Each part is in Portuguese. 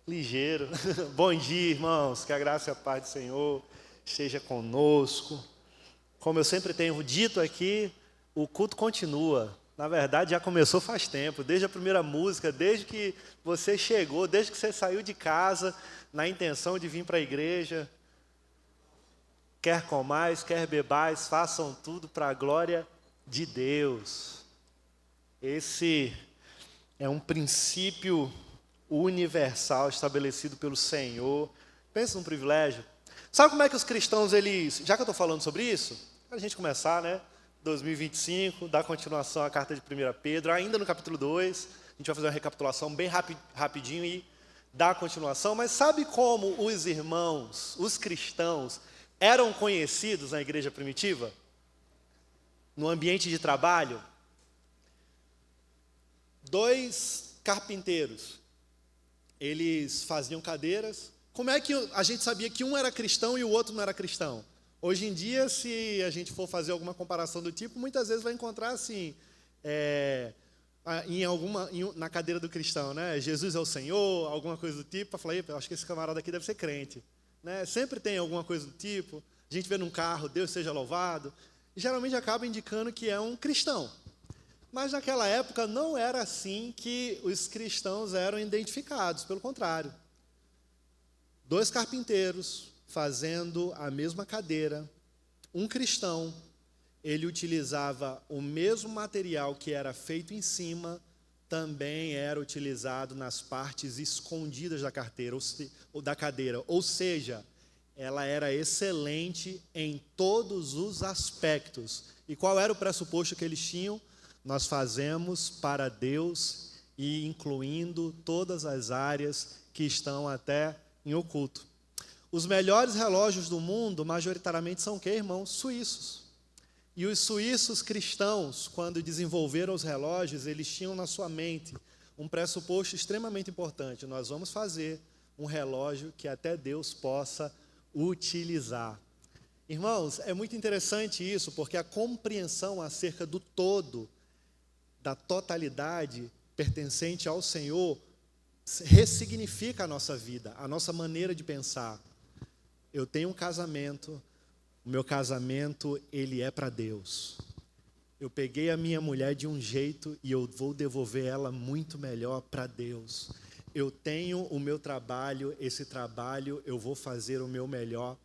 Ligeiro. Bom dia, irmãos. Que a graça e a paz do Senhor esteja conosco. Como eu sempre tenho dito aqui, o culto continua. Na verdade, já começou faz tempo, desde a primeira música, desde que você chegou, desde que você saiu de casa, na intenção de vir para a igreja. Quer comais, quer bebais, façam tudo para a glória de Deus. Esse é um princípio universal estabelecido pelo Senhor. Pensa num privilégio. Sabe como é que os cristãos, já que eu estou falando sobre isso, para a gente começar, né? 2025, dar continuação à carta de 1 Pedro, ainda no capítulo 2, a gente vai fazer uma recapitulação bem rapidinho e dar continuação, mas sabe como os irmãos, os cristãos, eram conhecidos na igreja primitiva? No ambiente de trabalho? 2 carpinteiros, eles faziam cadeiras. Como é que a gente sabia que um era cristão e o outro não era cristão? Hoje em dia, se a gente for fazer alguma comparação do tipo, muitas vezes vai encontrar assim, na cadeira do cristão, né? Jesus é o Senhor, alguma coisa do tipo, para falar, eu acho que esse camarada aqui deve ser crente. Né? Sempre tem alguma coisa do tipo, a gente vê num carro, Deus seja louvado, e geralmente acaba indicando que é um cristão. Mas naquela época não era assim que os cristãos eram identificados, pelo contrário. 2 carpinteiros fazendo a mesma cadeira, um cristão, ele utilizava o mesmo material que era feito em cima, também era utilizado nas partes escondidas da cadeira, ou seja, ela era excelente em todos os aspectos. E qual era o pressuposto que eles tinham? Nós fazemos para Deus e incluindo todas as áreas que estão até em oculto. Os melhores relógios do mundo, majoritariamente, são o quê, irmãos? Suíços. E os suíços cristãos, quando desenvolveram os relógios, eles tinham na sua mente um pressuposto extremamente importante. Nós vamos fazer um relógio que até Deus possa utilizar. Irmãos, é muito interessante isso, porque a compreensão acerca do todo, da totalidade pertencente ao Senhor, ressignifica a nossa vida, a nossa maneira de pensar. Eu tenho um casamento, o meu casamento, ele é para Deus. Eu peguei a minha mulher de um jeito e eu vou devolver ela muito melhor para Deus. Eu tenho o meu trabalho, esse trabalho eu vou fazer o meu melhor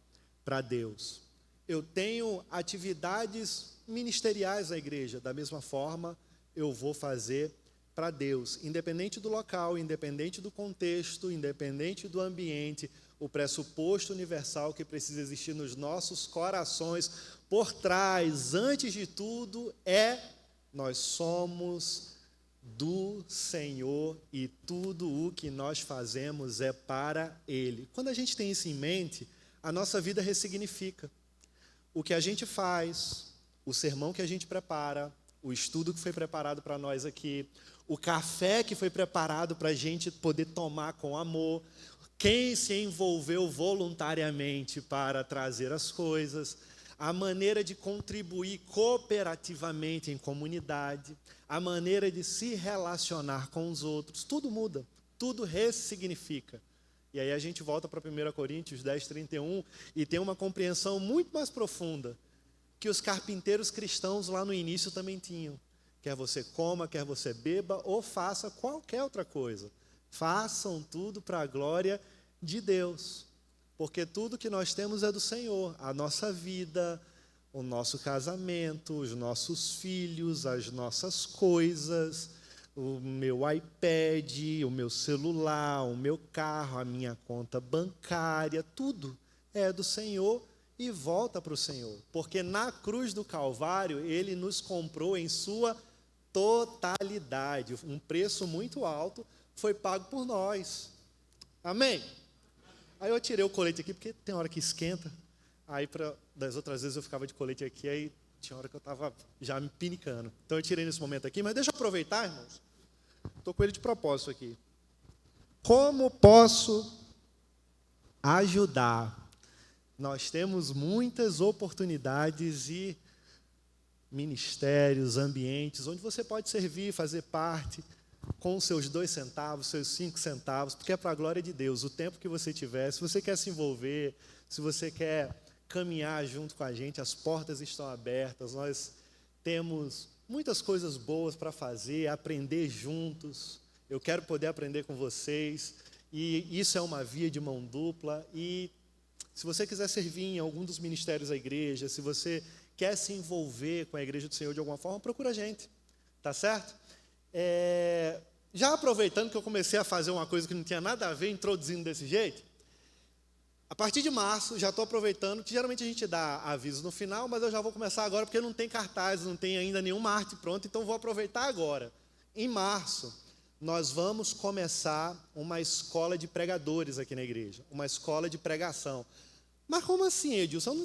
para Deus. Eu tenho atividades ministeriais na igreja, da mesma forma eu vou fazer para Deus, independente do local, independente do contexto, independente do ambiente, o pressuposto universal que precisa existir nos nossos corações, por trás, antes de tudo, nós somos do Senhor e tudo o que nós fazemos é para Ele. Quando a gente tem isso em mente, a nossa vida ressignifica. O que a gente faz, o sermão que a gente prepara, o estudo que foi preparado para nós aqui, o café que foi preparado para a gente poder tomar com amor, quem se envolveu voluntariamente para trazer as coisas, a maneira de contribuir cooperativamente em comunidade, a maneira de se relacionar com os outros, tudo muda, tudo ressignifica. E aí a gente volta para 1 Coríntios 10:31 e tem uma compreensão muito mais profunda que os carpinteiros cristãos lá no início também tinham. Quer você coma, quer você beba ou faça qualquer outra coisa. Façam tudo para a glória de Deus. Porque tudo que nós temos é do Senhor. A nossa vida, o nosso casamento, os nossos filhos, as nossas coisas, o meu iPad, o meu celular, o meu carro, a minha conta bancária, tudo é do Senhor e volta para o Senhor. Porque na cruz do Calvário, Ele nos comprou em sua totalidade. Um preço muito alto foi pago por nós. Amém? Aí eu tirei o colete aqui, porque tem hora que esquenta. Aí, das outras vezes, eu ficava de colete aqui, aí tinha hora que eu estava já me pinicando. Então, eu tirei nesse momento aqui. Mas deixa eu aproveitar, irmãos. Estou com ele de propósito aqui. Como posso ajudar? Nós temos muitas oportunidades e ministérios, ambientes, onde você pode servir, fazer parte. com os seus 2 centavos, seus 5 centavos, porque é para a glória de Deus. O tempo que você tiver, se você quer se envolver, se você quer caminhar junto com a gente, as portas estão abertas, nós temos muitas coisas boas para fazer, aprender juntos. Eu quero poder aprender com vocês, e isso é uma via de mão dupla. E se você quiser servir em algum dos ministérios da igreja, se você quer se envolver com a Igreja do Senhor de alguma forma, procura a gente, tá certo? Já aproveitando que eu comecei a fazer uma coisa que não tinha nada a ver, introduzindo desse jeito, a partir de março, já estou aproveitando, que geralmente a gente dá aviso no final, mas eu já vou começar agora, porque não tem cartaz, não tem ainda nenhuma arte pronta, então vou aproveitar agora. Em março, nós vamos começar uma escola de pregadores aqui na igreja, uma escola de pregação. Mas como assim, Edilson?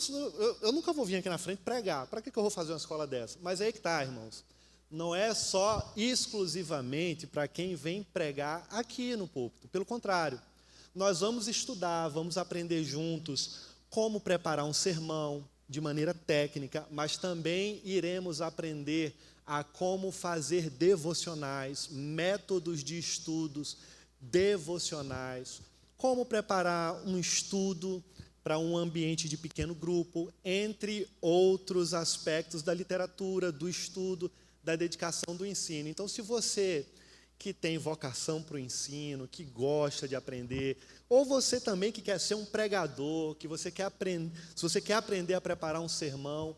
Eu nunca vou vir aqui na frente pregar. Para que eu vou fazer uma escola dessa? Mas aí que está, irmãos. Não é só exclusivamente para quem vem pregar aqui no púlpito. Pelo contrário, nós vamos estudar, vamos aprender juntos como preparar um sermão de maneira técnica, mas também iremos aprender a como fazer devocionais, métodos de estudos devocionais, como preparar um estudo para um ambiente de pequeno grupo, entre outros aspectos da literatura, do estudo, da dedicação do ensino. Então, se você que tem vocação para o ensino, que gosta de aprender, ou você também que quer ser um pregador, que você quer aprender, se você quer aprender a preparar um sermão,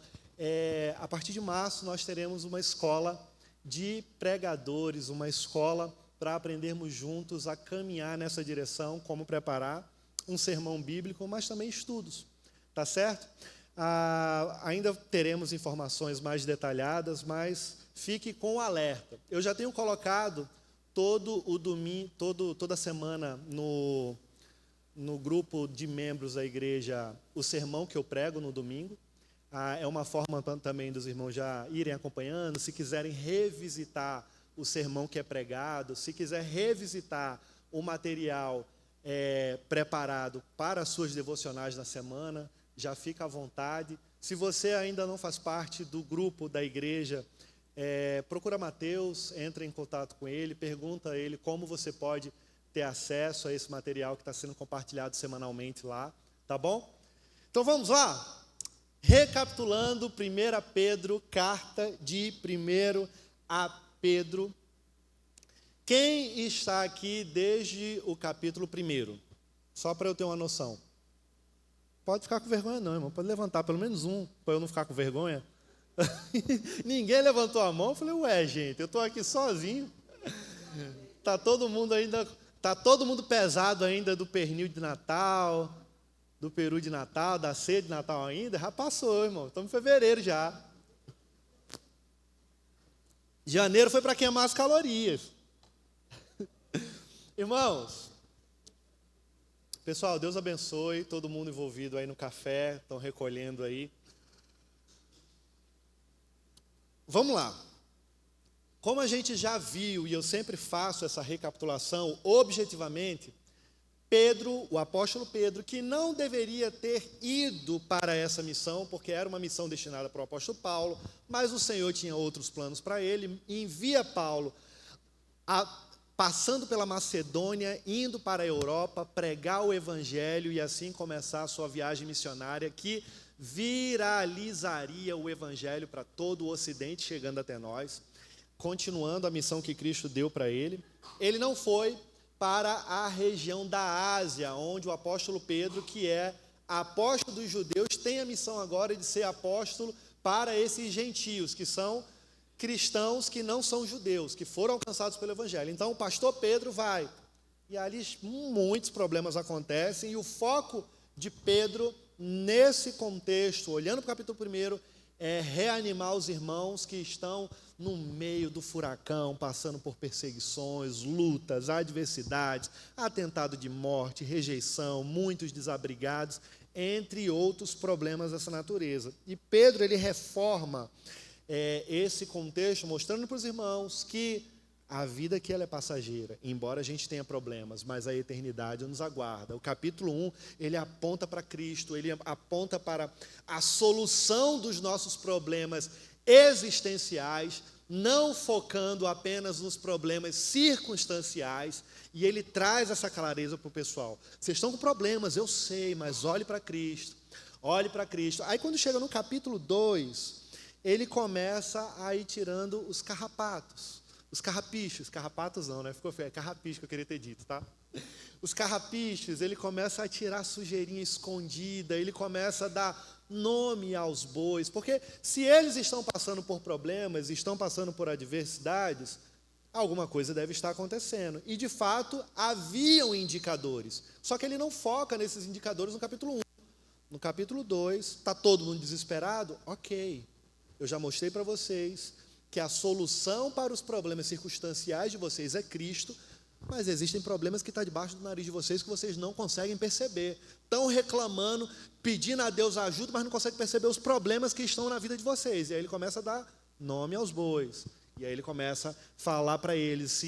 a partir de março nós teremos uma escola de pregadores, uma escola para aprendermos juntos a caminhar nessa direção, como preparar um sermão bíblico, mas também estudos, tá certo? Ainda teremos informações mais detalhadas, mas fique com o alerta. Eu já tenho colocado todo o domingo, toda semana no grupo de membros da igreja o sermão que eu prego no domingo. É uma forma também dos irmãos já irem acompanhando. Se quiserem revisitar o sermão que é pregado, se quiser revisitar o material preparado para as suas devocionais na semana, já fica à vontade. Se você ainda não faz parte do grupo da igreja, procura Mateus, entra em contato com ele, pergunta a ele como você pode ter acesso a esse material que está sendo compartilhado semanalmente lá, tá bom? Então vamos lá? Recapitulando, 1 Pedro, carta de 1 a Pedro. Quem está aqui desde o capítulo 1? Só para eu ter uma noção. Pode ficar com vergonha não, irmão. Pode levantar pelo menos um, para eu não ficar com vergonha. Ninguém levantou a mão. Eu falei, ué, gente, eu estou aqui sozinho. Está todo mundo pesado ainda do pernil de Natal, do peru de Natal, da ceia de Natal ainda. Já passou, irmão. Estamos em fevereiro já. Janeiro foi para queimar as calorias. Irmãos, pessoal, Deus abençoe todo mundo envolvido aí no café, estão recolhendo aí. Vamos lá. Como a gente já viu, e eu sempre faço essa recapitulação, objetivamente, Pedro, o apóstolo Pedro, que não deveria ter ido para essa missão, porque era uma missão destinada para o apóstolo Paulo, mas o Senhor tinha outros planos para ele, envia Paulo passando pela Macedônia, indo para a Europa, pregar o evangelho e assim começar a sua viagem missionária, que viralizaria o evangelho para todo o ocidente, chegando até nós, continuando a missão que Cristo deu para ele. Ele não foi para a região da Ásia, onde o apóstolo Pedro, que é apóstolo dos judeus, tem a missão agora de ser apóstolo para esses gentios, que são cristãos que não são judeus, que foram alcançados pelo evangelho. Então o pastor Pedro vai, e ali muitos problemas acontecem, e o foco de Pedro, nesse contexto, olhando para o capítulo 1, é reanimar os irmãos que estão no meio do furacão, passando por perseguições, lutas, adversidades, atentado de morte, rejeição, muitos desabrigados, entre outros problemas dessa natureza. E Pedro, ele reforma esse contexto, mostrando para os irmãos que a vida aqui ela é passageira, embora a gente tenha problemas, mas a eternidade nos aguarda. O capítulo 1, ele aponta para Cristo, ele aponta para a solução dos nossos problemas existenciais, não focando apenas nos problemas circunstanciais, e ele traz essa clareza para o pessoal. Vocês estão com problemas, eu sei, mas olhe para Cristo, olhe para Cristo. Aí quando chega no capítulo 2, ele começa a ir tirando os carrapatos, os carrapichos, carrapatos não, né? Ficou feio, é carrapicho que eu queria ter dito, tá? Os carrapichos, ele começa a tirar sujeirinha escondida, ele começa a dar nome aos bois, porque se eles estão passando por problemas, estão passando por adversidades, alguma coisa deve estar acontecendo. E, de fato, haviam indicadores, só que ele não foca nesses indicadores no capítulo 1. No capítulo 2, está todo mundo desesperado? Ok, eu já mostrei para vocês que a solução para os problemas circunstanciais de vocês é Cristo, mas existem problemas que estão debaixo do nariz de vocês que vocês não conseguem perceber. Estão reclamando, pedindo a Deus ajuda, mas não conseguem perceber os problemas que estão na vida de vocês. E aí ele começa a dar nome aos bois. E aí ele começa a falar para eles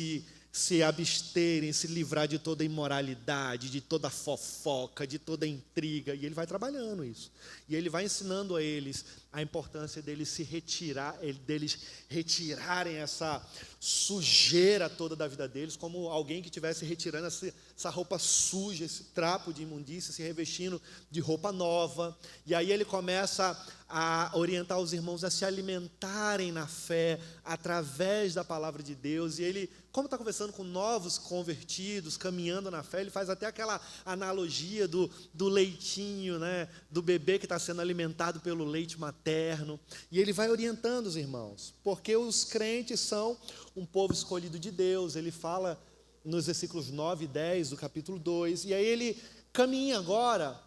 se absterem, se livrar de toda imoralidade, de toda fofoca, de toda intriga. E ele vai trabalhando isso. E ele vai ensinando a eles a importância deles se retirar, deles retirarem essa sujeira toda da vida deles, como alguém que estivesse retirando essa roupa suja, esse trapo de imundícia, se revestindo de roupa nova. E aí ele começa a orientar os irmãos a se alimentarem na fé, através da palavra de Deus. E ele, como está conversando com novos convertidos, caminhando na fé, ele faz até aquela analogia do leitinho, né, do bebê que está sendo alimentado pelo leite materno. E ele vai orientando os irmãos, porque os crentes são um povo escolhido de Deus. Ele fala nos versículos 9 e 10 do capítulo 2, e aí ele caminha agora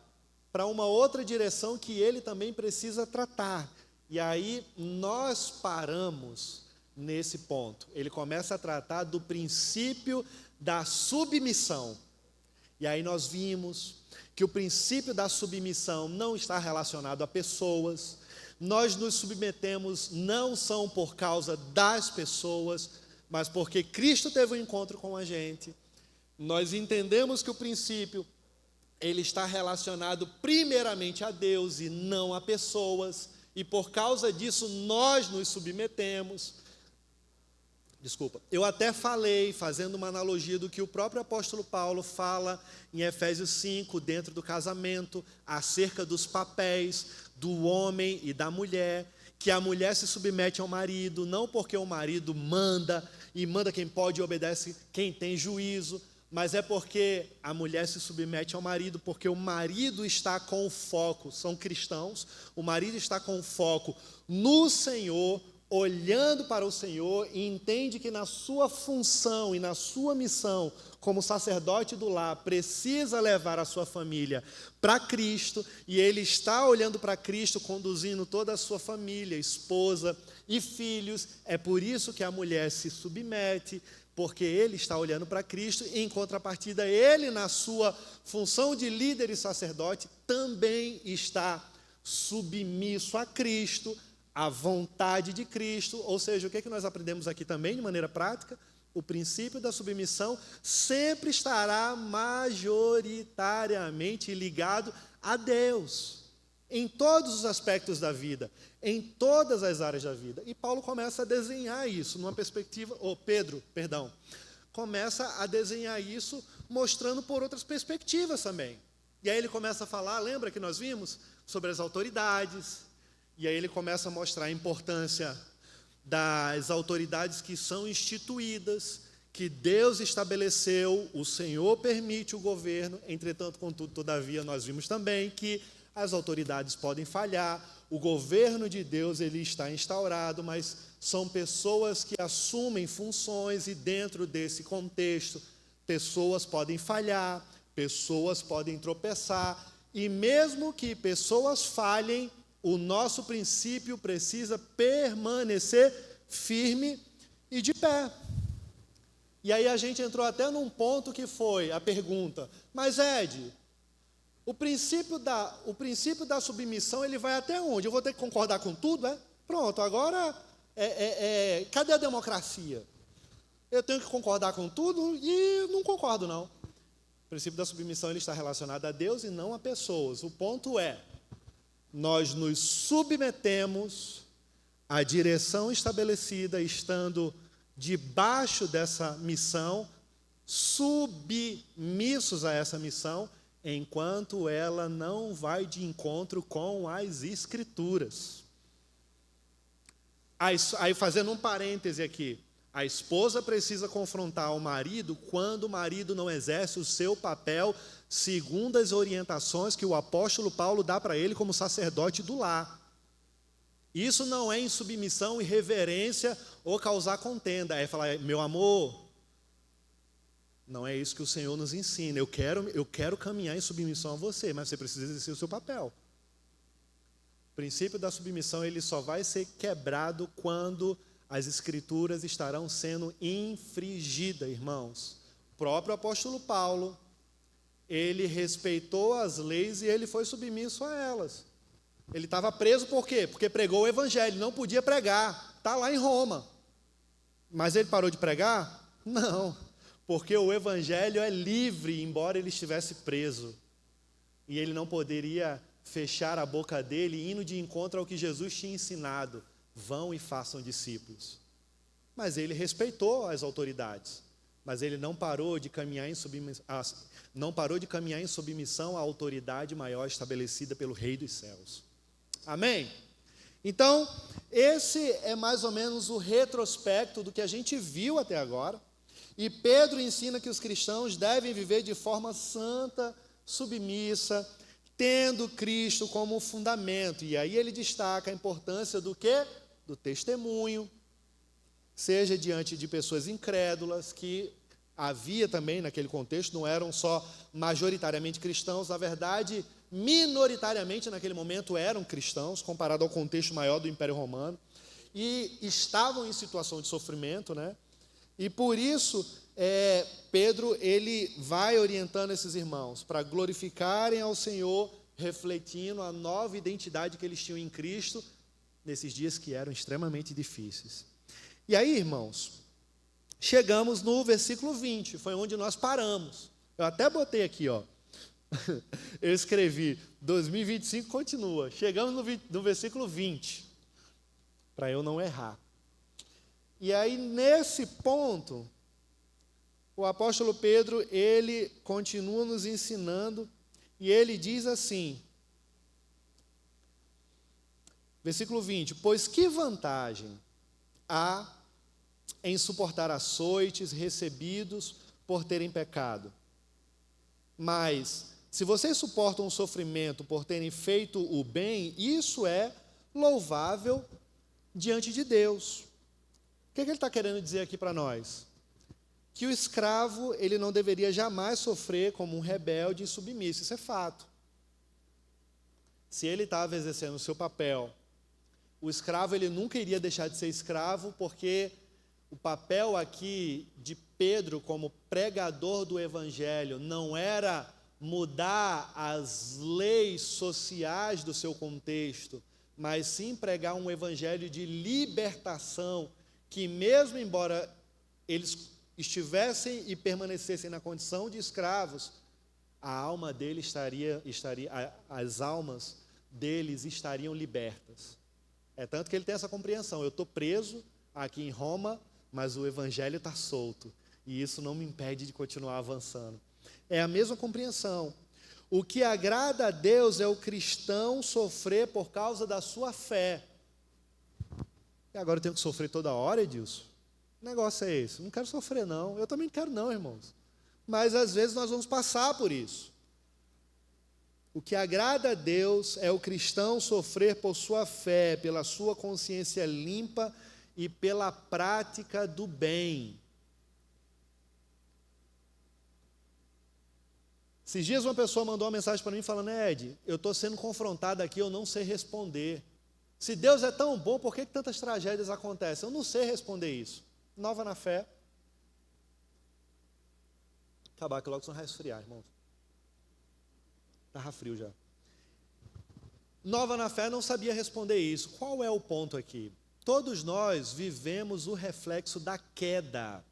para uma outra direção que ele também precisa tratar. E aí nós paramos nesse ponto. Ele começa a tratar do princípio da submissão. E aí nós vimos que o princípio da submissão não está relacionado a pessoas. Nós nos submetemos não são por causa das pessoas, mas porque Cristo teve um encontro com a gente. Nós entendemos que o princípio ele está relacionado primeiramente a Deus e não a pessoas, e por causa disso nós nos submetemos. Eu até falei, fazendo uma analogia do que o próprio apóstolo Paulo fala em Efésios 5, dentro do casamento, acerca dos papéis do homem e da mulher, que a mulher se submete ao marido, não porque o marido manda, e manda quem pode e obedece quem tem juízo, mas é porque a mulher se submete ao marido, porque o marido está com o foco, são cristãos, o marido está com o foco no Senhor, olhando para o Senhor, e entende que na sua função e na sua missão como sacerdote do lar, precisa levar a sua família para Cristo, e ele está olhando para Cristo, conduzindo toda a sua família, esposa e filhos. É por isso que a mulher se submete, porque ele está olhando para Cristo, e em contrapartida, ele, na sua função de líder e sacerdote, também está submisso a Cristo, à vontade de Cristo. Ou seja, o que nós aprendemos aqui também, de maneira prática? O princípio da submissão sempre estará majoritariamente ligado a Deus, em todos os aspectos da vida, em todas as áreas da vida. E Paulo começa a desenhar isso numa perspectiva, Pedro, começa a desenhar isso mostrando por outras perspectivas também. E aí ele começa a falar, lembra que nós vimos? Sobre as autoridades. E aí ele começa a mostrar a importância das autoridades que são instituídas, que Deus estabeleceu, o Senhor permite o governo. Entretanto, contudo, todavia, nós vimos também que as autoridades podem falhar, o governo de Deus ele está instaurado, mas são pessoas que assumem funções, e dentro desse contexto, pessoas podem falhar, pessoas podem tropeçar, e mesmo que pessoas falhem, o nosso princípio precisa permanecer firme e de pé. E aí a gente entrou até num ponto que foi a pergunta, mas Ed, o princípio da submissão, ele vai até onde? Eu vou ter que concordar com tudo, é? Pronto, agora, cadê a democracia? Eu tenho que concordar com tudo e não concordo, não. O princípio da submissão ele está relacionado a Deus e não a pessoas. O ponto é, nós nos submetemos a direção estabelecida, estando debaixo dessa missão, submissos a essa missão, enquanto ela não vai de encontro com as Escrituras. Aí fazendo um parêntese aqui, a esposa precisa confrontar o marido quando o marido não exerce o seu papel segundo as orientações que o apóstolo Paulo dá para ele como sacerdote do lar. Isso não é insubmissão, irreverência ou causar contenda, é falar, meu amor, não é isso que o Senhor nos ensina, eu quero caminhar em submissão a você, mas você precisa exercer o seu papel. O princípio da submissão ele só vai ser quebrado quando as Escrituras estarão sendo infringidas, irmãos. O próprio apóstolo Paulo, ele respeitou as leis e ele foi submisso a elas. Ele estava preso por quê? Porque pregou o evangelho, não podia pregar, está lá em Roma. Mas ele parou de pregar? Não, porque o evangelho é livre, embora ele estivesse preso. E ele não poderia fechar a boca dele, indo de encontro ao que Jesus tinha ensinado. Vão e façam discípulos. Mas ele respeitou as autoridades. Mas ele não parou de caminhar em submissão à autoridade maior estabelecida pelo Rei dos Céus. Amém? Então, esse é mais ou menos o retrospecto do que a gente viu até agora. E Pedro ensina que os cristãos devem viver de forma santa, submissa, tendo Cristo como fundamento. E aí ele destaca a importância do quê? Do testemunho, seja diante de pessoas incrédulas, que havia também naquele contexto, não eram só majoritariamente cristãos, na verdade, minoritariamente naquele momento eram cristãos, comparado ao contexto maior do Império Romano, e estavam em situação de sofrimento, né? E por isso, Pedro, ele vai orientando esses irmãos para glorificarem ao Senhor, refletindo a nova identidade que eles tinham em Cristo, nesses dias que eram extremamente difíceis. E aí, irmãos, chegamos no versículo 20, foi onde nós paramos. Eu até botei aqui, ó. Eu escrevi, 2025 continua. Chegamos no versículo 20, para eu não errar. E aí, nesse ponto, o apóstolo Pedro, ele continua nos ensinando, e ele diz assim, versículo 20, pois que vantagem há em suportar açoites recebidos por terem pecado? Mas, se vocês suportam o sofrimento por terem feito o bem, isso é louvável diante de Deus. O que ele está querendo dizer aqui para nós? Que o escravo, ele não deveria jamais sofrer como um rebelde e submisso, isso é fato. Se ele estava exercendo o seu papel, o escravo ele nunca iria deixar de ser escravo, porque o papel aqui de Pedro como pregador do evangelho não era mudar as leis sociais do seu contexto, mas sim pregar um evangelho de libertação, que mesmo embora eles estivessem e permanecessem na condição de escravos, a alma dele as almas deles estariam libertas. É tanto que ele tem essa compreensão, eu estou preso aqui em Roma, mas o evangelho está solto, e isso não me impede de continuar avançando. É a mesma compreensão. O que agrada a Deus é o cristão sofrer por causa da sua fé. E agora eu tenho que sofrer toda hora, Edilson? Que negócio é esse? Não quero sofrer, não. Eu também não quero, não, irmãos. Mas às vezes nós vamos passar por isso. O que agrada a Deus é o cristão sofrer por sua fé, pela sua consciência limpa e pela prática do bem. Esses dias uma pessoa mandou uma mensagem para mim falando, Ed, eu estou sendo confrontado aqui, eu não sei responder. Se Deus é tão bom, por que tantas tragédias acontecem? Eu não sei responder isso. Nova na fé. Acabar que logo senão vai esfriar, irmãos. Estava frio já. Nova na fé não sabia responder isso. Qual é o ponto aqui? Todos nós vivemos o reflexo da queda.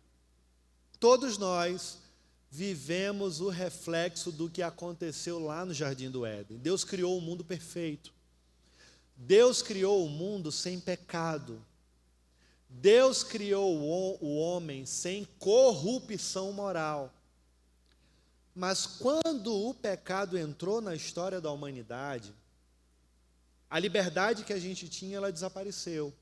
Todos nós vivemos o reflexo do que aconteceu lá no Jardim do Éden. Deus criou um mundo perfeito. Deus criou o mundo sem pecado. Deus criou o homem sem corrupção moral. Mas quando o pecado entrou na história da humanidade, a liberdade que a gente tinha, ela desapareceu.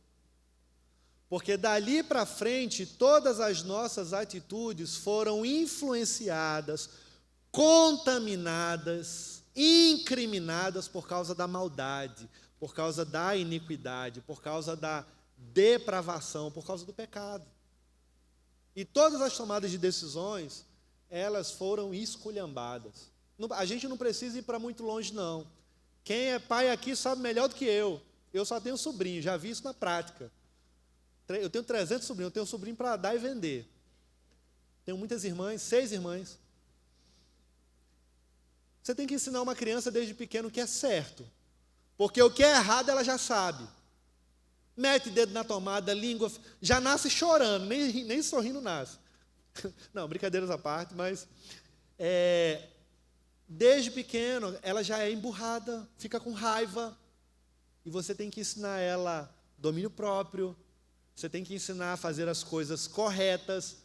Porque dali para frente, todas as nossas atitudes foram influenciadas, contaminadas, incriminadas por causa da maldade, por causa da iniquidade, por causa da depravação, por causa do pecado. E todas as tomadas de decisões, elas foram esculhambadas. A gente não precisa ir para muito longe, não. Quem é pai aqui sabe melhor do que eu. Eu só tenho sobrinho, já vi isso na prática. Eu tenho 300 sobrinhos, eu tenho sobrinho para dar e vender. Tenho muitas irmãs, 6 irmãs. Você tem que ensinar uma criança desde pequeno o que é certo. Porque o que é errado ela já sabe. Mete dedo na tomada, língua, já nasce chorando, nem sorrindo nasce. Não, brincadeiras à parte, mas desde pequeno ela já é emburrada, fica com raiva. E você tem que ensinar ela domínio próprio, você tem que ensinar a fazer as coisas corretas,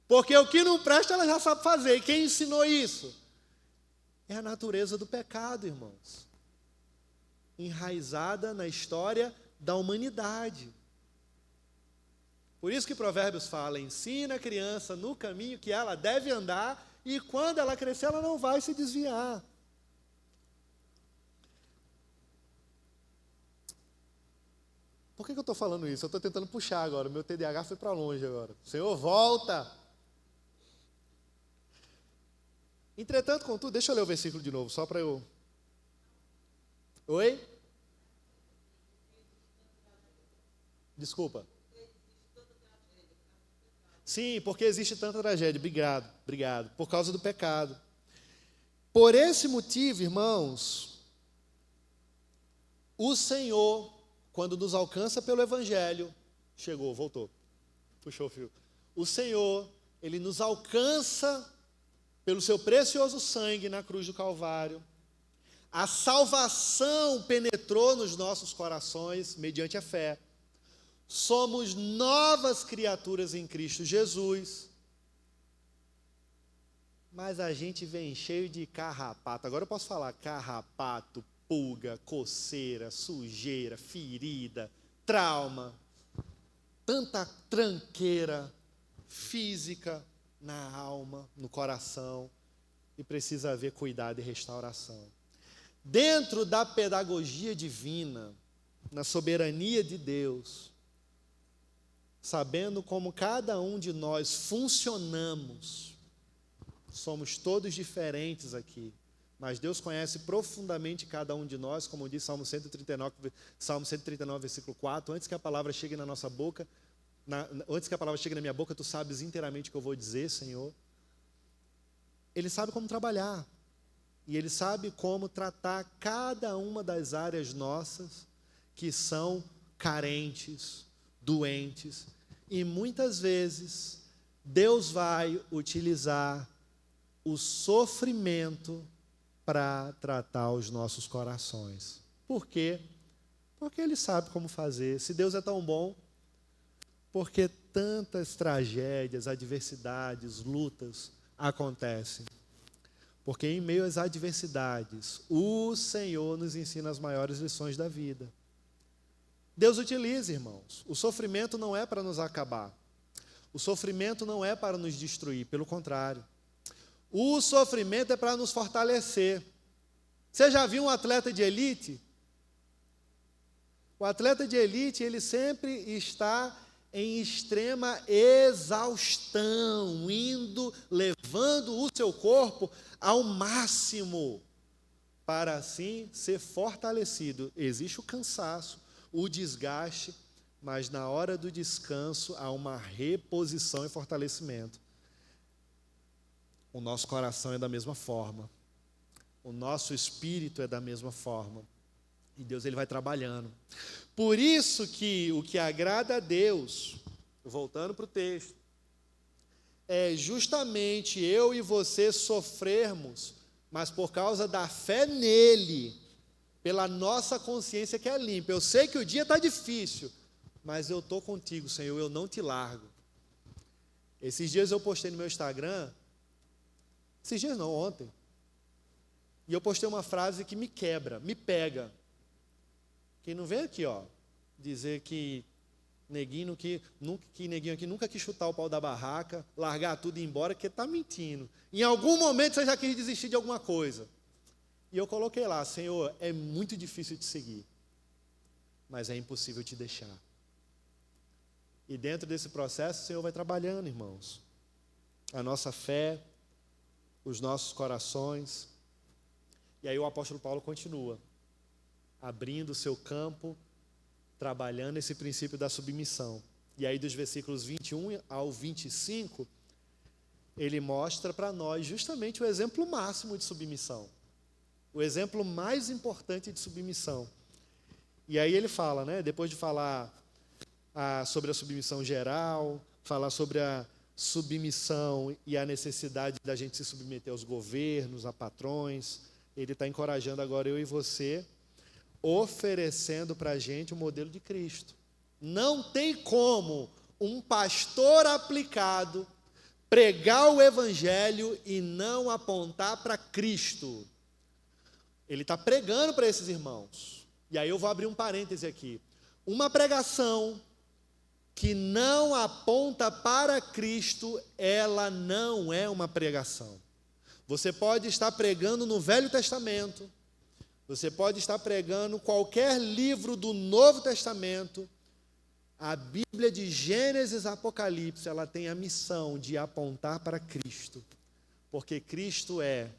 porque o que não presta ela já sabe fazer. E quem ensinou isso? É a natureza do pecado, irmãos. Enraizada na história da humanidade. Por isso que Provérbios fala, ensina a criança no caminho que ela deve andar, e quando ela crescer, ela não vai se desviar. Por que eu estou falando isso? Eu estou tentando puxar agora, meu TDAH foi para longe agora. Senhor, volta! Entretanto, contudo, deixa eu ler o versículo de novo, só para eu... Oi? Desculpa. Sim, porque existe tanta tragédia. Obrigado. Por causa do pecado. Por esse motivo, irmãos, o Senhor, quando nos alcança pelo Evangelho, voltou, puxou o fio. O Senhor, Ele nos alcança pelo seu precioso sangue na cruz do Calvário. A salvação penetrou nos nossos corações mediante a fé. Somos novas criaturas em Cristo Jesus. Mas a gente vem cheio de carrapato. Agora eu posso falar carrapato, pulga, coceira, sujeira, ferida, trauma. Tanta tranqueira física na alma, no coração. E precisa haver cuidado e restauração. Dentro da pedagogia divina, na soberania de Deus, sabendo como cada um de nós funcionamos, somos todos diferentes aqui, mas Deus conhece profundamente cada um de nós, como diz Salmo 139, versículo 4, antes que a palavra chegue na nossa boca, antes que a palavra chegue na minha boca, tu sabes inteiramente o que eu vou dizer, Senhor. Ele sabe como trabalhar, e Ele sabe como tratar cada uma das áreas nossas que são carentes, doentes, e muitas vezes Deus vai utilizar o sofrimento para tratar os nossos corações. Por quê? Porque Ele sabe como fazer. Se Deus é tão bom, por que tantas tragédias, adversidades, lutas acontecem? Porque em meio às adversidades, o Senhor nos ensina as maiores lições da vida. Deus utiliza, irmãos. O sofrimento não é para nos acabar. O sofrimento não é para nos destruir, pelo contrário. O sofrimento é para nos fortalecer. Você já viu um atleta de elite? O atleta de elite, ele sempre está em extrema exaustão, levando o seu corpo ao máximo, para assim ser fortalecido. Existe o cansaço, o desgaste, mas na hora do descanso há uma reposição e fortalecimento. O nosso coração é da mesma forma, o nosso espírito é da mesma forma, e Deus ele vai trabalhando. Por isso que o que agrada a Deus, voltando para o texto, é justamente eu e você sofrermos, mas por causa da fé nele, pela nossa consciência que é limpa. Eu sei que o dia está difícil, mas eu estou contigo, Senhor, eu não te largo. Esses dias eu postei no meu Instagram, esses dias não, ontem, e eu postei uma frase que me quebra, me pega. Que não vem aqui, dizer que neguinho aqui nunca quis chutar o pau da barraca, largar tudo e ir embora, porque está mentindo. Em algum momento você já quis desistir de alguma coisa. E eu coloquei lá, Senhor, é muito difícil te seguir, mas é impossível te deixar. E dentro desse processo, o Senhor vai trabalhando, irmãos. A nossa fé, os nossos corações. E aí o apóstolo Paulo continua, abrindo o seu campo, trabalhando esse princípio da submissão. E aí dos versículos 21 ao 25, ele mostra para nós justamente o exemplo máximo de submissão. O exemplo mais importante de submissão. E aí ele fala, depois de falar sobre a submissão geral, falar sobre a submissão e a necessidade da gente se submeter aos governos, a patrões, ele está encorajando agora eu e você, oferecendo para a gente o modelo de Cristo. Não tem como um pastor aplicado pregar o evangelho e não apontar para Cristo. Ele está pregando para esses irmãos. E aí eu vou abrir um parêntese aqui. Uma pregação que não aponta para Cristo, ela não é uma pregação. Você pode estar pregando no Velho Testamento, você pode estar pregando qualquer livro do Novo Testamento. A Bíblia de Gênesis a Apocalipse, ela tem a missão de apontar para Cristo, porque Cristo é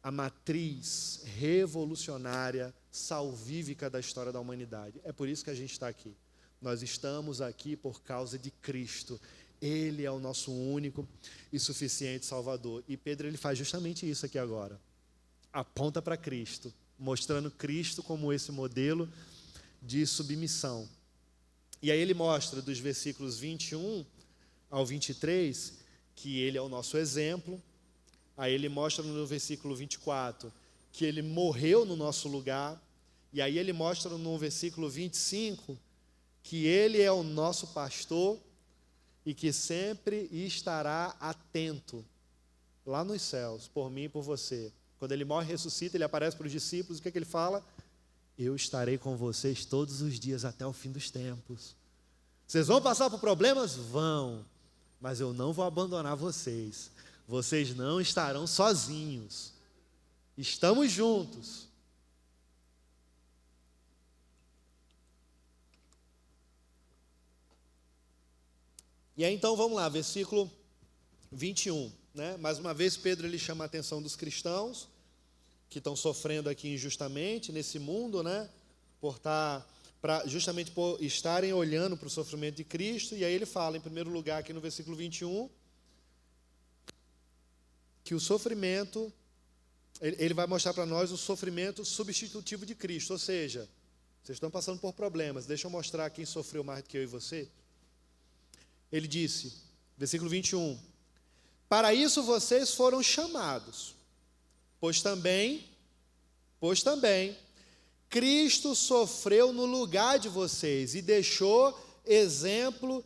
a matriz revolucionária, salvífica da história da humanidade. É por isso que a gente está aqui. Nós estamos aqui por causa de Cristo. Ele é o nosso único e suficiente Salvador. E Pedro, ele faz justamente isso aqui agora. Aponta para Cristo, mostrando Cristo como esse modelo de submissão. E aí ele mostra dos versículos 21 ao 23 que ele é o nosso exemplo. Aí ele mostra no versículo 24 que ele morreu no nosso lugar. E aí ele mostra no versículo 25 que ele é o nosso pastor e que sempre estará atento lá nos céus, por mim e por você. Quando ele morre e ressuscita, ele aparece para os discípulos, o que é que ele fala? Eu estarei com vocês todos os dias até o fim dos tempos. Vocês vão passar por problemas? Vão, mas eu não vou abandonar vocês. Vocês não estarão sozinhos. Estamos juntos. E aí então vamos lá, versículo 21. Mais uma vez Pedro ele chama a atenção dos cristãos que estão sofrendo aqui injustamente nesse mundo, justamente por estarem olhando para o sofrimento de Cristo. E aí ele fala em primeiro lugar aqui no versículo 21 que o sofrimento, ele vai mostrar para nós o sofrimento substitutivo de Cristo, ou seja, vocês estão passando por problemas, deixa eu mostrar quem sofreu mais do que eu e você. Ele disse, versículo 21, para isso vocês foram chamados, pois também, Cristo sofreu no lugar de vocês e deixou exemplo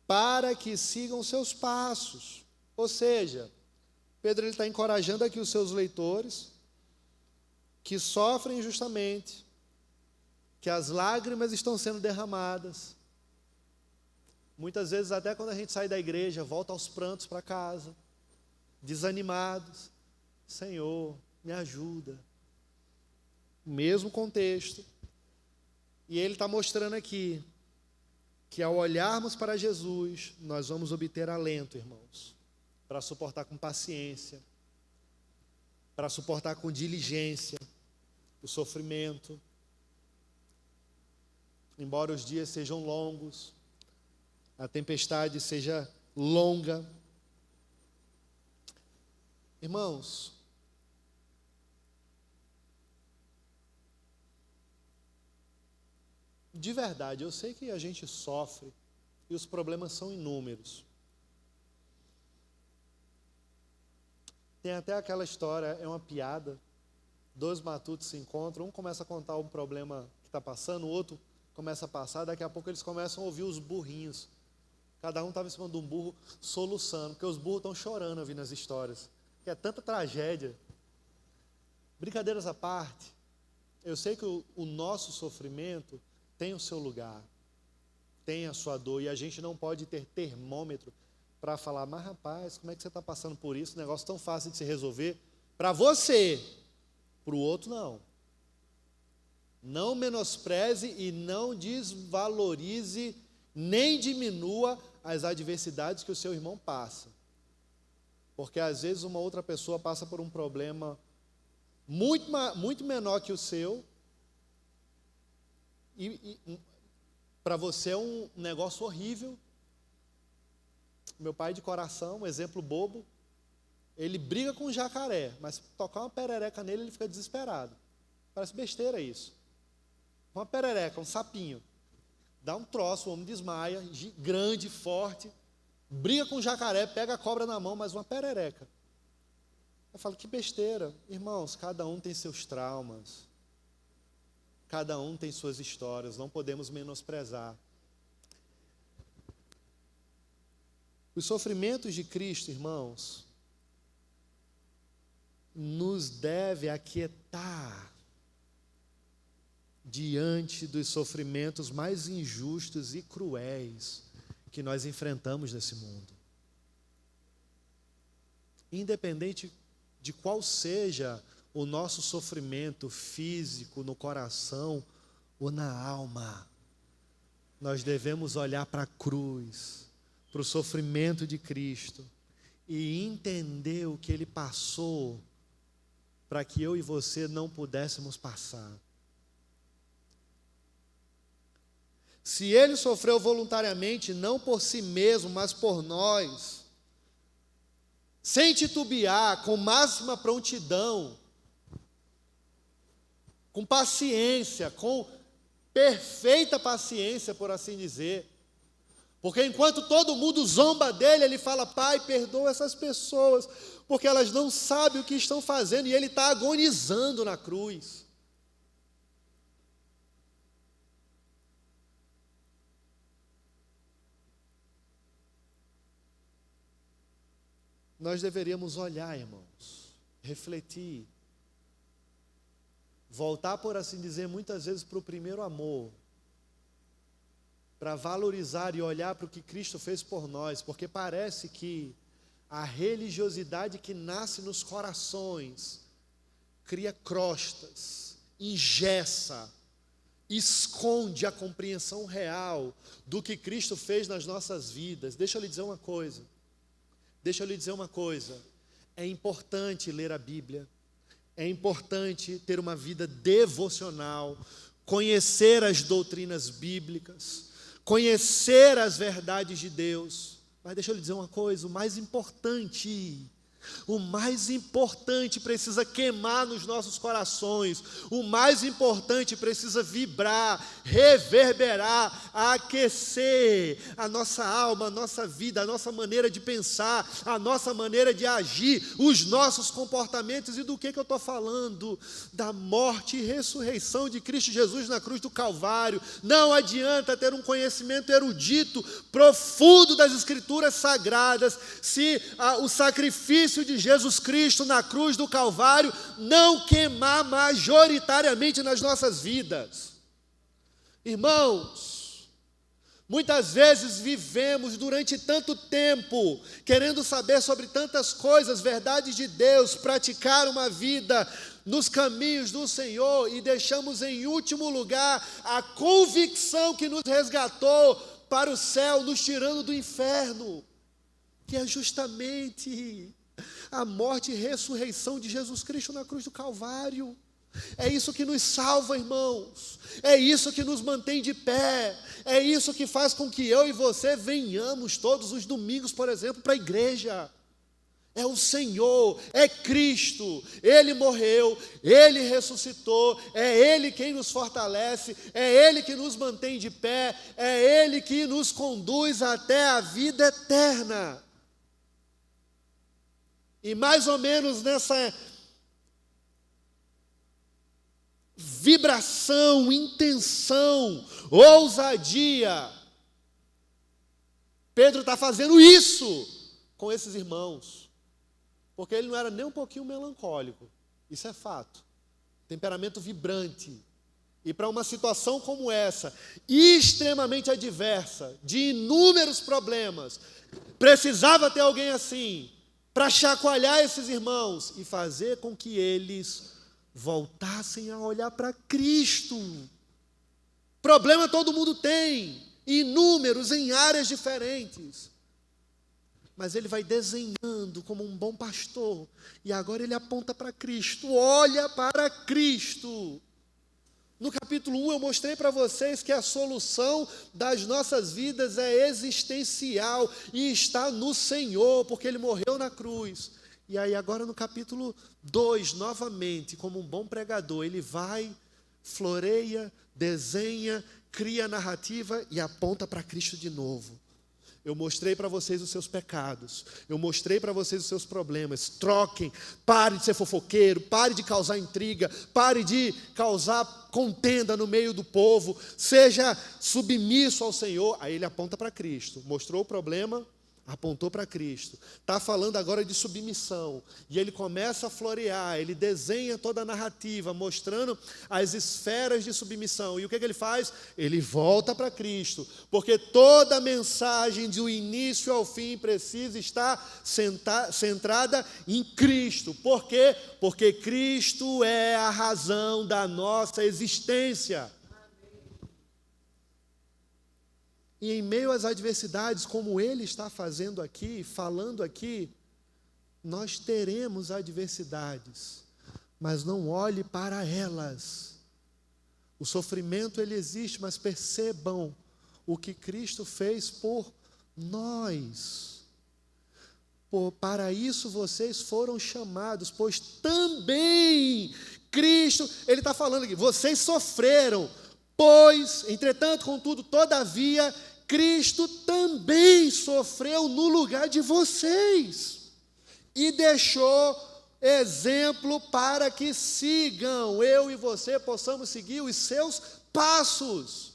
para que sigam seus passos. Ou seja, Pedro está encorajando aqui os seus leitores que sofrem injustamente, que as lágrimas estão sendo derramadas. Muitas vezes, até quando a gente sai da igreja, volta aos prantos para casa, desanimados. Senhor, me ajuda. Mesmo contexto. E ele está mostrando aqui que ao olharmos para Jesus, nós vamos obter alento, irmãos, para suportar com paciência, para suportar com diligência o sofrimento. Embora os dias sejam longos, a tempestade seja longa. Irmãos, de verdade, eu sei que a gente sofre e os problemas são inúmeros. Tem até aquela história, é uma piada, Dois matutos se encontram, um começa a contar um problema que está passando, o outro começa a passar, daqui a pouco eles começam a ouvir os burrinhos. Cada um estava em cima de um burro soluçando, porque os burros estão chorando ouvindo as histórias. Que é tanta tragédia. Brincadeiras à parte, eu sei que o nosso sofrimento tem o seu lugar, tem a sua dor, e a gente não pode ter termômetro para falar, mas rapaz, como é que você está passando por isso? Negócio tão fácil de se resolver. Para você, para o outro não. Não menospreze e não desvalorize, nem diminua as adversidades que o seu irmão passa. Porque às vezes uma outra pessoa passa por um problema muito menor que o seu, e para você é um negócio horrível. Meu pai de coração, um exemplo bobo, ele briga com um jacaré, mas se tocar uma perereca nele, ele fica desesperado. Parece besteira isso. Uma perereca, um sapinho, dá um troço, o homem desmaia, grande, forte, briga com um jacaré, pega a cobra na mão, mas uma perereca. Eu falo, que besteira. Irmãos, cada um tem seus traumas, cada um tem suas histórias, não podemos menosprezar. Os sofrimentos de Cristo, irmãos, nos deve aquietar diante dos sofrimentos mais injustos e cruéis que nós enfrentamos nesse mundo. Independente de qual seja o nosso sofrimento físico no coração ou na alma, nós devemos olhar para a cruz, para o sofrimento de Cristo e entender o que Ele passou para que eu e você não pudéssemos passar. Se Ele sofreu voluntariamente, não por si mesmo, mas por nós, sem titubear, com máxima prontidão, com paciência, com perfeita paciência, por assim dizer. Porque enquanto todo mundo zomba dele, ele fala, Pai, perdoa essas pessoas, porque elas não sabem o que estão fazendo, e ele está agonizando na cruz. Nós deveríamos olhar, irmãos, refletir, voltar, por assim dizer, muitas vezes para o primeiro amor, para valorizar e olhar para o que Cristo fez por nós, porque parece que a religiosidade que nasce nos corações cria crostas, engessa, esconde a compreensão real do que Cristo fez nas nossas vidas. Deixa eu lhe dizer uma coisa, é importante ler a Bíblia, é importante ter uma vida devocional, conhecer as doutrinas bíblicas, conhecer as verdades de Deus, mas deixa eu lhe dizer uma coisa, o mais importante precisa queimar nos nossos corações, o mais importante precisa vibrar, reverberar, aquecer a nossa alma, a nossa vida, a nossa maneira de pensar, a nossa maneira de agir, os nossos comportamentos. E do que eu estou falando? Da morte e ressurreição de Cristo Jesus na cruz do Calvário. Não adianta ter um conhecimento erudito, profundo das Escrituras Sagradas, se o sacrifício de Jesus Cristo na cruz do Calvário não queimar majoritariamente nas nossas vidas. Irmãos, muitas vezes vivemos durante tanto tempo querendo saber sobre tantas coisas, verdades de Deus, praticar uma vida nos caminhos do Senhor, e deixamos em último lugar a convicção que nos resgatou para o céu, nos tirando do inferno, que é justamente a morte e ressurreição de Jesus Cristo na cruz do Calvário. É isso que nos salva, irmãos. É isso que nos mantém de pé. É isso que faz com que eu e você venhamos todos os domingos, por exemplo, para a igreja. É o Senhor, é Cristo. Ele morreu, Ele ressuscitou, é Ele quem nos fortalece, é Ele que nos mantém de pé, é Ele que nos conduz até a vida eterna. E mais ou menos vibração, intenção, ousadia. Pedro está fazendo isso com esses irmãos, porque ele não era nem um pouquinho melancólico, isso é fato, temperamento vibrante. E para uma situação como essa, extremamente adversa, de inúmeros problemas, precisava ter alguém assim, para chacoalhar esses irmãos e fazer com que eles voltassem a olhar para Cristo. Problema todo mundo tem, inúmeros, em áreas diferentes. Mas ele vai desenhando como um bom pastor, e agora ele aponta para Cristo, olha para Cristo. No capítulo 1 eu mostrei para vocês que a solução das nossas vidas é existencial e está no Senhor, porque Ele morreu na cruz. E aí agora no capítulo 2, novamente, como um bom pregador, ele vai, floreia, desenha, cria a narrativa e aponta para Cristo de novo. Eu mostrei para vocês os seus pecados, eu mostrei para vocês os seus problemas. Troquem, pare de ser fofoqueiro, pare de causar intriga, pare de causar contenda no meio do povo, seja submisso ao Senhor. Aí ele aponta para Cristo, mostrou o problema, apontou para Cristo. Está falando agora de submissão, e ele começa a florear, ele desenha toda a narrativa, mostrando as esferas de submissão. E o que ele faz? Ele volta para Cristo, porque toda a mensagem do início ao fim precisa estar centrada em Cristo. Por quê? Porque Cristo é a razão da nossa existência. E em meio às adversidades, como ele está fazendo aqui, falando aqui, nós teremos adversidades, mas não olhe para elas. O sofrimento, ele existe, mas percebam o que Cristo fez por nós. Para isso vocês foram chamados, pois também Cristo, ele está falando aqui, vocês sofreram, pois, entretanto, contudo, todavia, Cristo também sofreu no lugar de vocês e deixou exemplo para que sigam, eu e você possamos seguir os seus passos.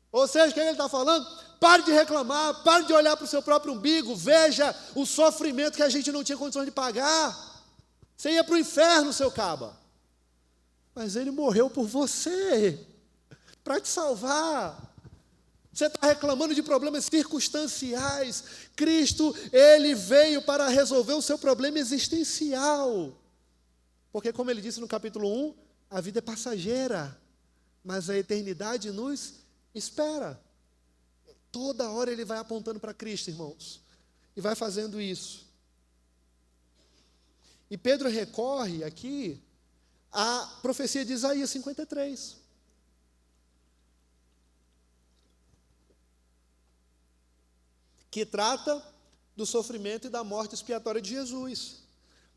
Ou seja, o que ele está falando? Pare de reclamar, pare de olhar para o seu próprio umbigo, veja o sofrimento que a gente não tinha condições de pagar. Você ia para o inferno, seu caba. Mas ele morreu por você, para te salvar. Você está reclamando de problemas circunstanciais. Cristo, ele veio para resolver o seu problema existencial. Porque, como ele disse no capítulo 1, a vida é passageira, mas a eternidade nos espera. Toda hora ele vai apontando para Cristo, irmãos, e vai fazendo isso. E Pedro recorre aqui à profecia de Isaías 53. Que trata do sofrimento e da morte expiatória de Jesus,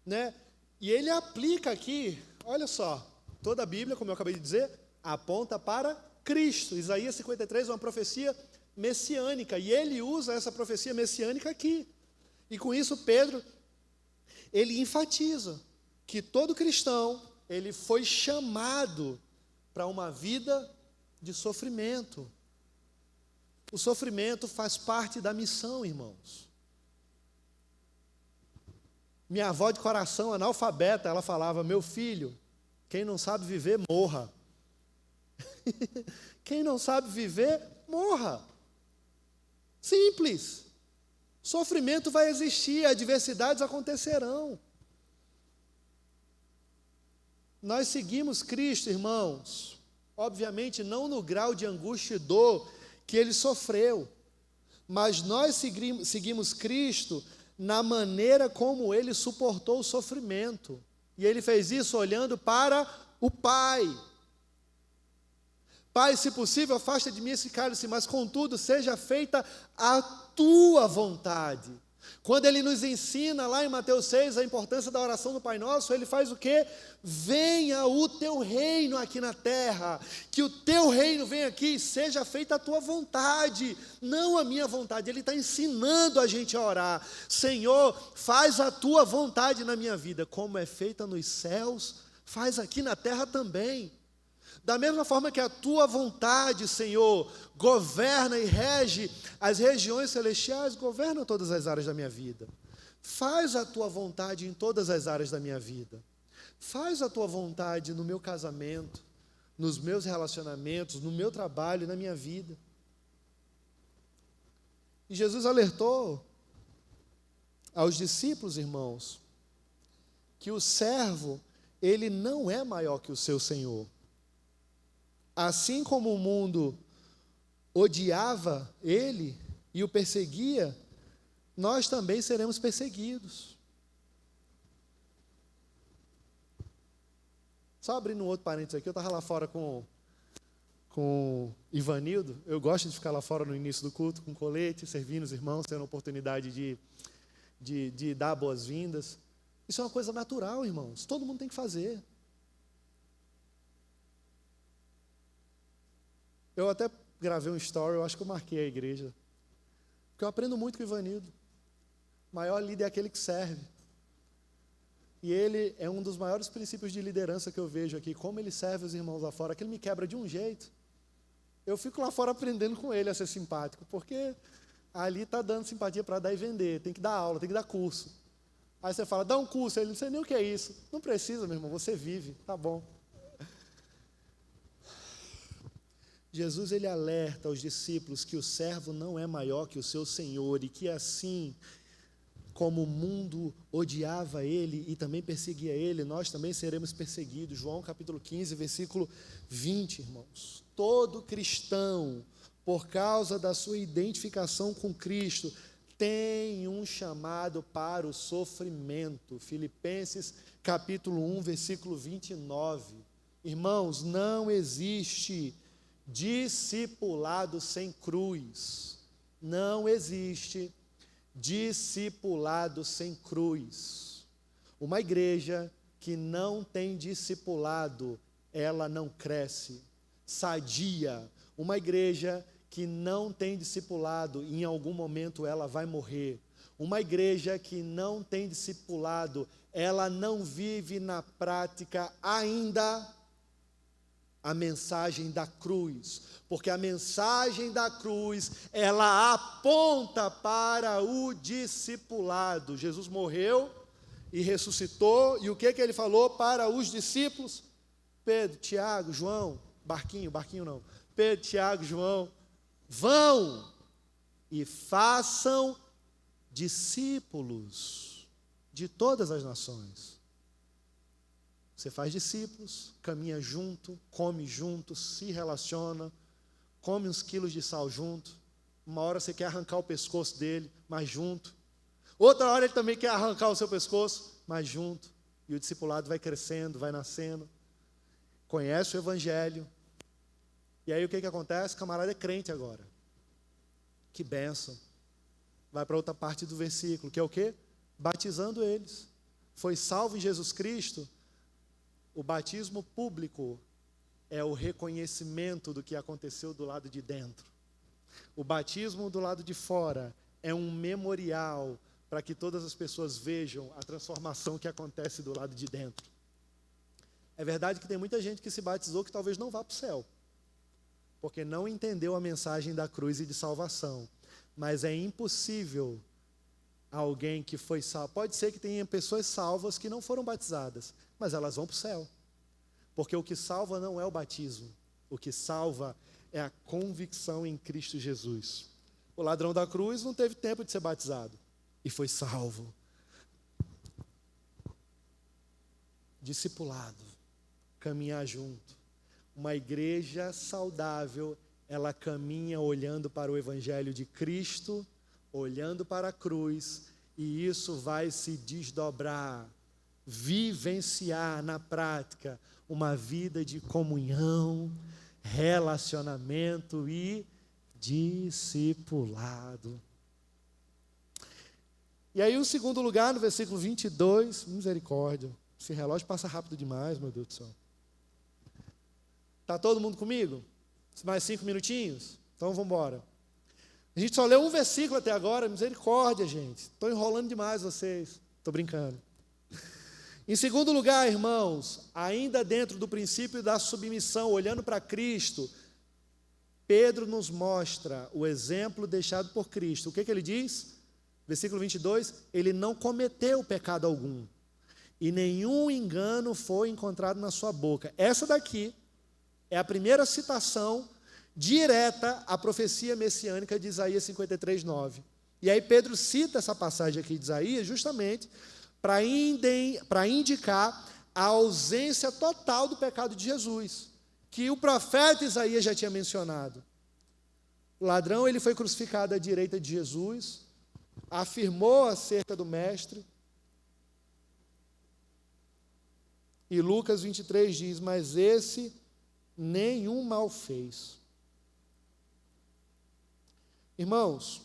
né? E ele aplica aqui, olha só, toda a Bíblia, como eu acabei de dizer, aponta para Cristo. Isaías 53 é uma profecia messiânica, e ele usa essa profecia messiânica aqui. E com isso Pedro, ele enfatiza que todo cristão, ele foi chamado para uma vida de sofrimento. O sofrimento faz parte da missão, irmãos. Minha avó de coração, analfabeta, ela falava, meu filho, quem não sabe viver, morra. Quem não sabe viver, morra. Simples. Sofrimento vai existir, adversidades acontecerão. Nós seguimos Cristo, irmãos, obviamente não no grau de angústia e dor que ele sofreu, mas nós seguimos Cristo na maneira como ele suportou o sofrimento, e ele fez isso olhando para o Pai. Pai, se possível, afasta de mim esse cálice, mas contudo seja feita a tua vontade. Quando ele nos ensina lá em Mateus 6 a importância da oração do Pai Nosso, ele faz o quê? Venha o teu reino aqui na terra, que o teu reino venha aqui e seja feita a tua vontade, não a minha vontade. Ele está ensinando a gente a orar. Senhor, faz a tua vontade na minha vida, como é feita nos céus, faz aqui na terra também. Da mesma forma que a tua vontade, Senhor, governa e rege as regiões celestiais, governa todas as áreas da minha vida. Faz a tua vontade em todas as áreas da minha vida. Faz a tua vontade no meu casamento, nos meus relacionamentos, no meu trabalho, na minha vida. E Jesus alertou aos discípulos, irmãos, que o servo, ele não é maior que o seu senhor. Assim como o mundo odiava ele e o perseguia, nós também seremos perseguidos. Só abrindo um outro parênteses aqui, eu estava lá fora com Ivanildo. Eu gosto de ficar lá fora no início do culto, com colete, servindo os irmãos, tendo a oportunidade de dar boas-vindas. Isso é uma coisa natural, irmãos. Todo mundo tem que fazer. Eu até gravei um story, eu acho que eu marquei a igreja. Porque eu aprendo muito com o Ivanildo. O maior líder é aquele que serve. E ele é um dos maiores princípios de liderança que eu vejo aqui. Como ele serve os irmãos lá fora, aquilo me quebra de um jeito. Eu fico lá fora aprendendo com ele a ser simpático, porque ali está dando simpatia para dar e vender. Tem que dar aula, tem que dar curso. Aí você fala, dá um curso. Ele não sei nem o que é isso. Não precisa, meu irmão, você vive, tá bom. Jesus, ele alerta aos discípulos que o servo não é maior que o seu senhor e que assim como o mundo odiava ele e também perseguia ele, nós também seremos perseguidos. João capítulo 15, versículo 20, irmãos. Todo cristão, por causa da sua identificação com Cristo, tem um chamado para o sofrimento. Filipenses capítulo 1, versículo 29. Irmãos, não existe discipulado sem cruz. Não existe discipulado sem cruz. Uma igreja que não tem discipulado, ela não cresce. Sadia, uma igreja que não tem discipulado, em algum momento ela vai morrer. Uma igreja que não tem discipulado, ela não vive na prática ainda a mensagem da cruz, porque a mensagem da cruz, ela aponta para o discipulado. Jesus morreu e ressuscitou, e o que ele falou para os discípulos? Pedro, Tiago, João, barquinho não, Pedro, Tiago, João, vão e façam discípulos de todas as nações. Você faz discípulos, caminha junto, come junto, se relaciona, come uns quilos de sal junto. Uma hora você quer arrancar o pescoço dele, mas junto. Outra hora ele também quer arrancar o seu pescoço, mas junto. E o discipulado vai crescendo, vai nascendo. Conhece o evangelho. E aí o que acontece? O camarada é crente agora. Que bênção. Vai para outra parte do versículo, que é o quê? Batizando eles. Foi salvo em Jesus Cristo. O batismo público é o reconhecimento do que aconteceu do lado de dentro. O batismo do lado de fora é um memorial para que todas as pessoas vejam a transformação que acontece do lado de dentro. É verdade que tem muita gente que se batizou que talvez não vá para o céu, porque não entendeu a mensagem da cruz e de salvação. Mas é impossível alguém que foi salvo. Pode ser que tenha pessoas salvas que não foram batizadas, mas elas vão para o céu. Porque o que salva não é o batismo. O que salva é a convicção em Cristo Jesus. O ladrão da cruz não teve tempo de ser batizado e foi salvo. Discipulado, caminhar junto. Uma igreja saudável, ela caminha olhando para o evangelho de Cristo, olhando para a cruz, e isso vai se desdobrar, vivenciar na prática uma vida de comunhão, relacionamento e discipulado. E aí o segundo lugar, no versículo 22, misericórdia, esse relógio passa rápido demais, meu Deus do céu. Está todo mundo comigo? Mais 5 minutinhos? Então vamos embora. A gente só leu um versículo até agora, misericórdia, gente. Estou enrolando demais vocês. Estou brincando. Em segundo lugar, irmãos, ainda dentro do princípio da submissão, olhando para Cristo, Pedro nos mostra o exemplo deixado por Cristo. O que ele diz? Versículo 22, ele não cometeu pecado algum, e nenhum engano foi encontrado na sua boca. Essa daqui é a primeira citação direta à profecia messiânica de Isaías 53, 9. E aí Pedro cita essa passagem aqui de Isaías justamente para indicar a ausência total do pecado de Jesus, que o profeta Isaías já tinha mencionado. O ladrão, ele foi crucificado à direita de Jesus, afirmou acerca do Mestre, e Lucas 23 diz, mas esse nenhum mal fez. Irmãos,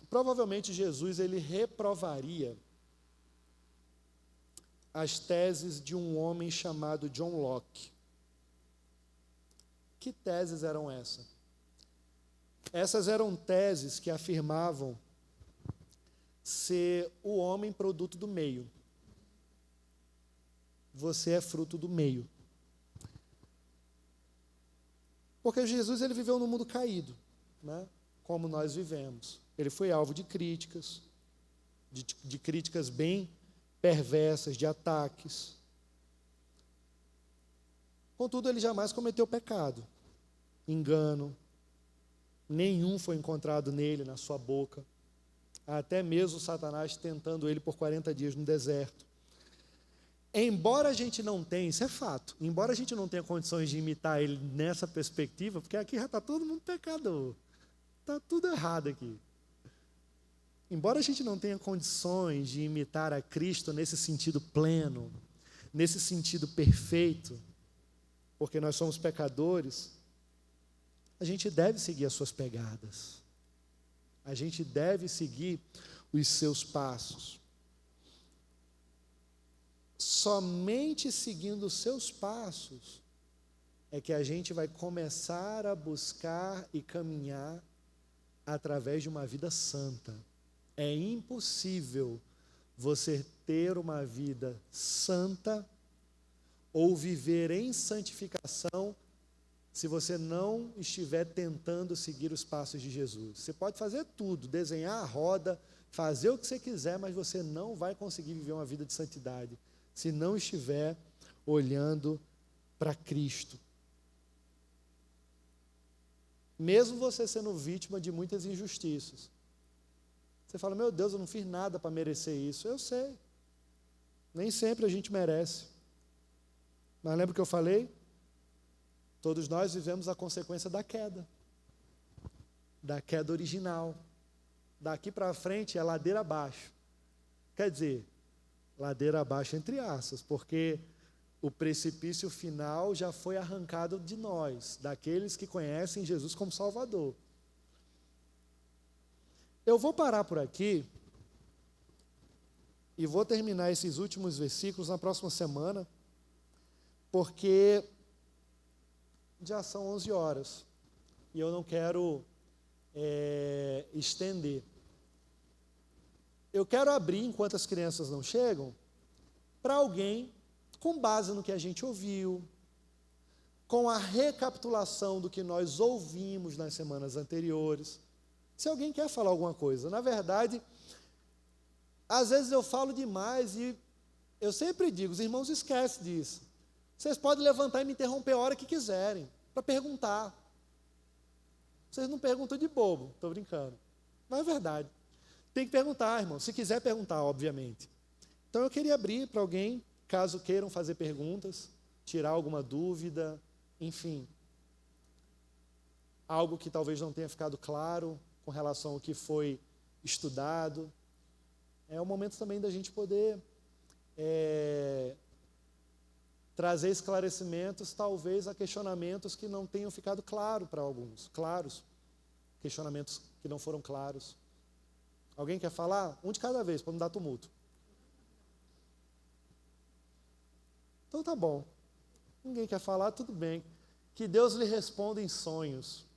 provavelmente Jesus ele reprovaria as teses de um homem chamado John Locke. Que teses eram essas? Essas eram teses que afirmavam ser o homem produto do meio. Você é fruto do meio. Porque Jesus ele viveu num mundo caído, né? Como nós vivemos. Ele foi alvo de críticas, de críticas bem perversas, de ataques. Contudo, ele jamais cometeu pecado, engano, nenhum foi encontrado nele, na sua boca, até mesmo Satanás tentando ele por 40 dias no deserto. Embora a gente não tenha, isso é fato, embora a gente não tenha condições de imitar ele nessa perspectiva, porque aqui já está todo mundo pecador, está tudo errado aqui. Embora a gente não tenha condições de imitar a Cristo nesse sentido pleno, nesse sentido perfeito, porque nós somos pecadores, a gente deve seguir as suas pegadas. A gente deve seguir os seus passos. Somente seguindo os seus passos é que a gente vai começar a buscar e caminhar através de uma vida santa. É impossível você ter uma vida santa ou viver em santificação se você não estiver tentando seguir os passos de Jesus. Você pode fazer tudo, desenhar a roda, fazer o que você quiser, mas você não vai conseguir viver uma vida de santidade se não estiver olhando para Cristo. Mesmo você sendo vítima de muitas injustiças. Você fala, meu Deus, eu não fiz nada para merecer isso. Eu sei. Nem sempre a gente merece. Mas lembra o que eu falei? Todos nós vivemos a consequência da queda original. Daqui para frente é ladeira abaixo. Quer dizer, ladeira abaixo entre aspas, porque o precipício final já foi arrancado de nós, daqueles que conhecem Jesus como Salvador. Eu vou parar por aqui e vou terminar esses últimos versículos na próxima semana, porque já são 11 horas e eu não quero estender. Eu quero abrir, enquanto as crianças não chegam, para alguém, com base no que a gente ouviu, com a recapitulação do que nós ouvimos nas semanas anteriores, se alguém quer falar alguma coisa. Na verdade, às vezes eu falo demais e eu sempre digo, os irmãos esquecem disso. Vocês podem levantar e me interromper a hora que quiserem, para perguntar. Vocês não perguntam de bobo, estou brincando. Mas é verdade. Tem que perguntar, irmão, se quiser perguntar, obviamente. Então eu queria abrir para alguém, caso queiram fazer perguntas, tirar alguma dúvida, enfim. Algo que talvez não tenha ficado claro com relação ao que foi estudado. É o momento também da gente poder trazer esclarecimentos, talvez a questionamentos que não tenham ficado claros para alguns, questionamentos que não foram claros. Alguém quer falar? Um de cada vez, para não dar tumulto. Então tá bom. Ninguém quer falar, tudo bem. Que Deus lhe responda em sonhos.